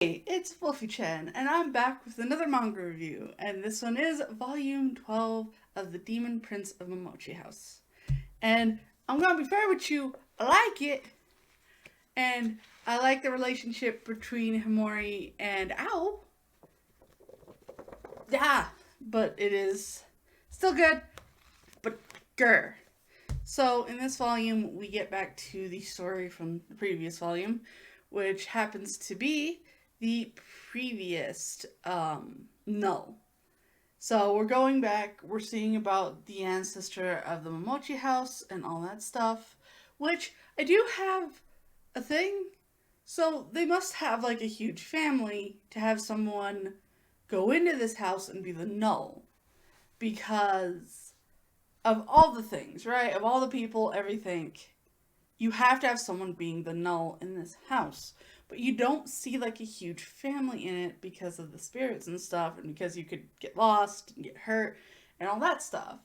Hey, it's Wolfy-Chan, and I'm back with another manga review, and this one is Volume 12 of The Demon Prince of Momochi House. And I'm gonna be fair with you, I like it, and I like the relationship between Himori and Ao. Yeah, but it is still good, but grr. So, in this volume, we get back to the story from the previous volume, which happens to be the previous null. So, we're going back, we're seeing about the ancestor of the Momochi house and all that stuff, which I do have a thing. So, they must have like a huge family to have someone go into this house and be the null. Because of all the things, right? Of all the people, everything, you have to have someone being the null in this house. But you don't see like a huge family in it because of the spirits and stuff, and because you could get lost and get hurt and all that stuff.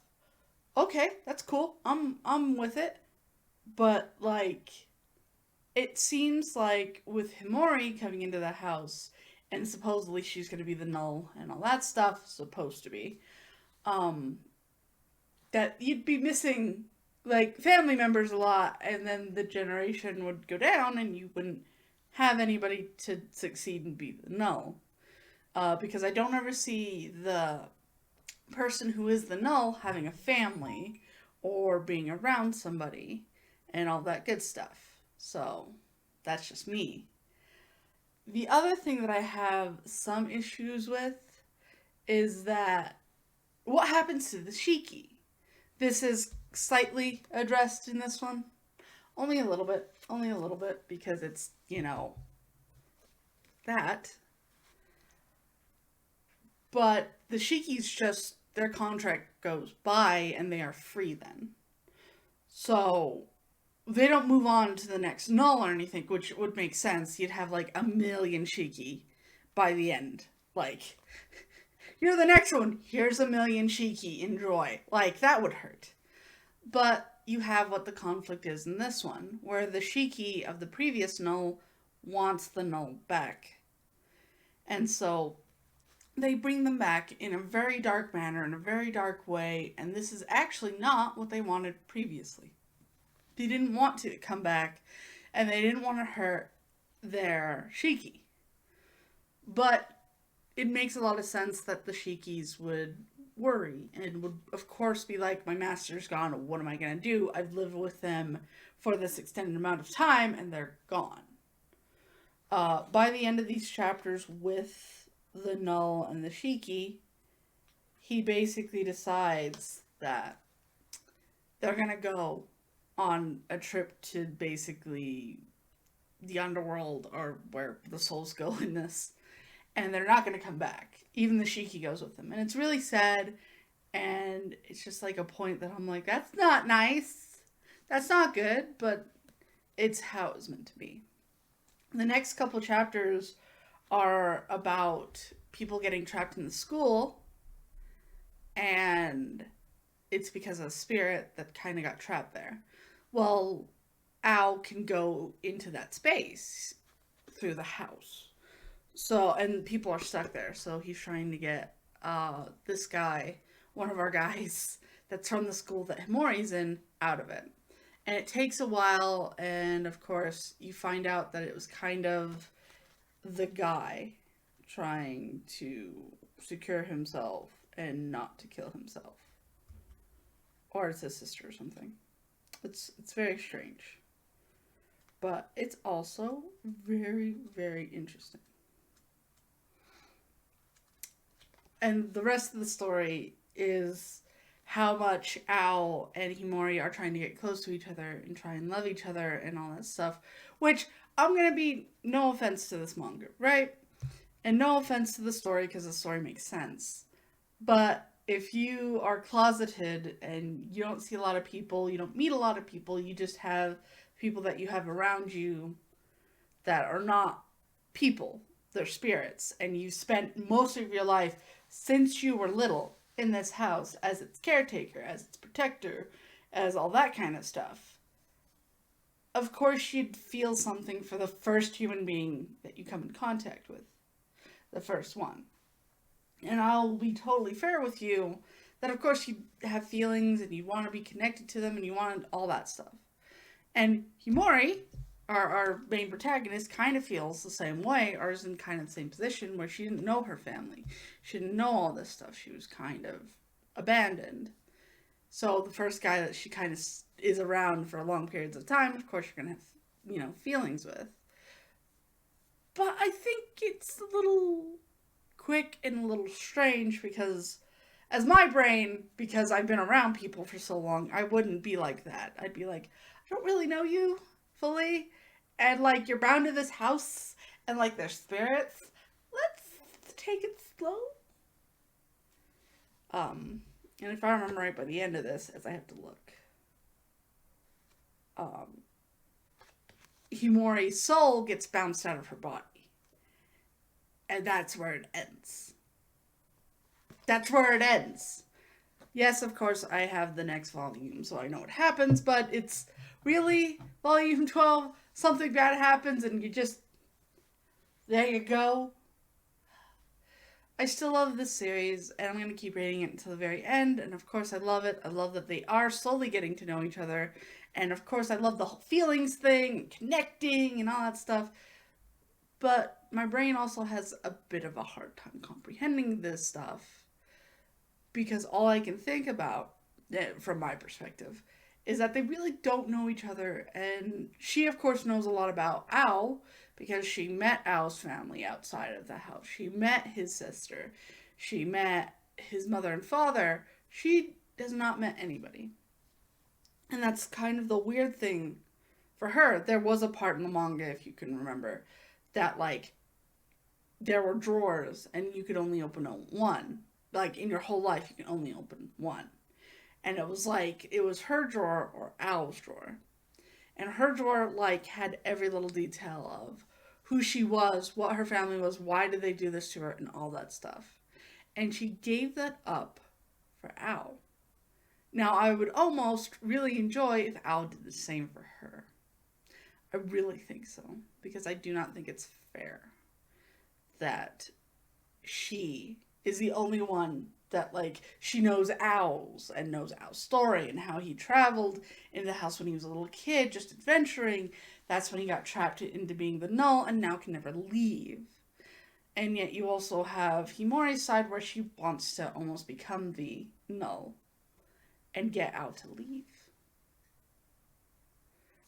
Okay, that's cool. I'm with it. But like it seems like with Himori coming into the house and supposedly she's gonna be the null and all that stuff, supposed to be, um, that you'd be missing like family members a lot, and then the generation would go down and you wouldn't have anybody to succeed and be the null. Because I don't ever see the person who is the null having a family or being around somebody and all that good stuff. So that's just me. The other thing that I have some issues with is that what happens to the Shiki? This is slightly addressed in this one. Only a little bit. Only a little bit because it's, that. But the Shikis just, their contract goes by and they are free then. So they don't move on to the next null or anything, which would make sense. You'd have like a million Shiki by the end. Like, you're the next one. Here's a million Shiki. Enjoy. Like, that would hurt. But you have what the conflict is in this one, where the Shiki of the previous null wants the null back. And so they bring them back in a very dark manner, in a very dark way, and this is actually not what they wanted previously. They didn't want to come back, and they didn't want to hurt their Shiki. But it makes a lot of sense that the Shikis would worry and would, of course, be like, my master's gone. What am I going to do? I've lived with them for this extended amount of time, and they're gone. By the end of these chapters, with the Null and the Shiki, he basically decides that they're going to go on a trip to basically the underworld, or where the souls go in this, and they're not going to come back. Even the Shiki goes with them. And it's really sad. And it's just like a point that I'm like, that's not nice. That's not good, but it's how it was meant to be. The next couple chapters are about people getting trapped in the school, and it's because of a spirit that kind of got trapped there. Well, Al can go into that space through the house. So, and people are stuck there. So he's trying to get this guy, one of our guys that's from the school that Himori's in, out of it. And it takes a while, and of course, you find out that it was kind of the guy trying to secure himself and not to kill himself. Or it's his sister or something. It's very strange. But it's also very, very interesting. And the rest of the story is how much Ao and Himori are trying to get close to each other and try and love each other and all that stuff. Which, I'm gonna be, no offense to this manga, right? And no offense to the story, because the story makes sense. But if you are closeted and you don't see a lot of people, you don't meet a lot of people, you just have people that you have around you that are not people, they're spirits, and you spent most of your life since you were little in this house as its caretaker, as its protector, as all that kind of stuff. of course you'd feel something for the first human being that you come in contact with. The first one. And I'll be totally fair with you that of course you have feelings and you want to be connected to them and you want all that stuff. And Himori, our main protagonist, kind of feels the same way, or is in kind of the same position where she didn't know her family. She didn't know all this stuff. She was kind of abandoned. So the first guy that she kind of is around for long periods of time, of course you're going to have, feelings with. But I think it's a little quick and a little strange because as my brain, because I've been around people for so long, I wouldn't be like that. I'd be like, I don't really know you fully, and like you're bound to this house and like their spirits. Let's take it slow. And if I remember right by the end of this, as I have to look, Himori's soul gets bounced out of her body. And that's where it ends. That's where it ends. Yes, of course, I have the next volume, so I know what happens, but it's really volume 12, something bad happens, and there you go. I still love this series, and I'm going to keep reading it until the very end, and of course I love it. I love that they are slowly getting to know each other, and of course I love the whole feelings thing, connecting, and all that stuff, but my brain also has a bit of a hard time comprehending this stuff, because all I can think about, from my perspective, is that they really don't know each other, and she of course knows a lot about Ahhh, because she met Ahh's family outside of the house. She met his sister. She met his mother and father. She has not met anybody. And that's kind of the weird thing for her. There was a part in the manga, if you can remember, that like there were drawers and you could only open one. Like in your whole life you can only open one. And it was like it was her drawer or Ahh's drawer. And her drawer like had every little detail of who she was, what her family was, why did they do this to her, and all that stuff. And she gave that up for Ahhh. Now, I would almost really enjoy if Ahhh did the same for her. I really think so. Because I do not think it's fair that she is the only one that, like, she knows Ahh's and knows Ahh's story and how he traveled in the house when he was a little kid, just adventuring. That's when he got trapped into being the null and now can never leave. And yet you also have Himori's side where she wants to almost become the null and get Ahhh to leave.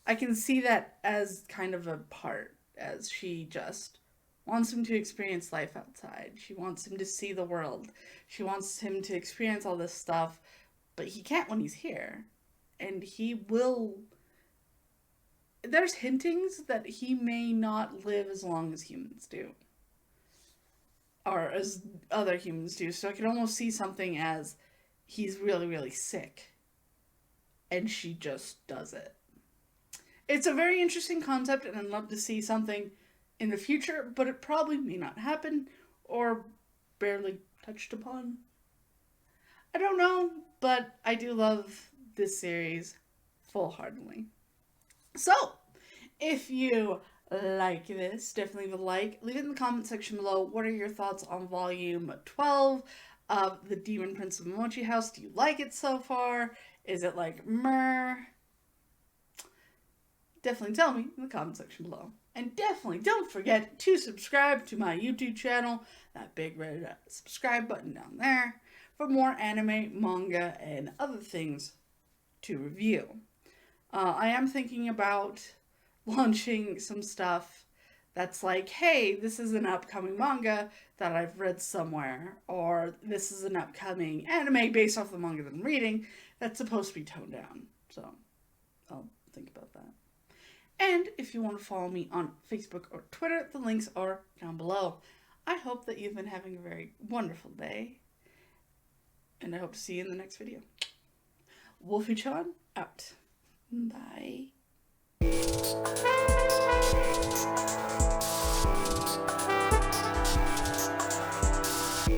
I can see that as kind of a part, as she just wants him to experience life outside. She wants him to see the world. She wants him to experience all this stuff, but he can't when he's here. And he will... There's hintings that he may not live as long as humans do. Or as other humans do. So I can almost see something as he's really, really sick. And she just does it. It's a very interesting concept, and I'd love to see something in the future, but it probably may not happen, or barely touched upon. I don't know, but I do love this series full-heartedly. So, if you like this, definitely leave a like. Leave it in the comment section below. What are your thoughts on volume 12 of The Demon Prince of Momochi House? Do you like it so far? Is it like meh? Definitely tell me in the comment section below. And definitely don't forget to subscribe to my YouTube channel, that big red subscribe button down there, for more anime, manga, and other things to review. I am thinking about launching some stuff that's like, hey, this is an upcoming manga that I've read somewhere, or this is an upcoming anime based off the manga that I'm reading that's supposed to be toned down. So, I'll think about that. And if you want to follow me on Facebook or Twitter, the links are down below. I hope that you've been having a very wonderful day, and I hope to see you in the next video. Wolfy-Chan, out. Bye.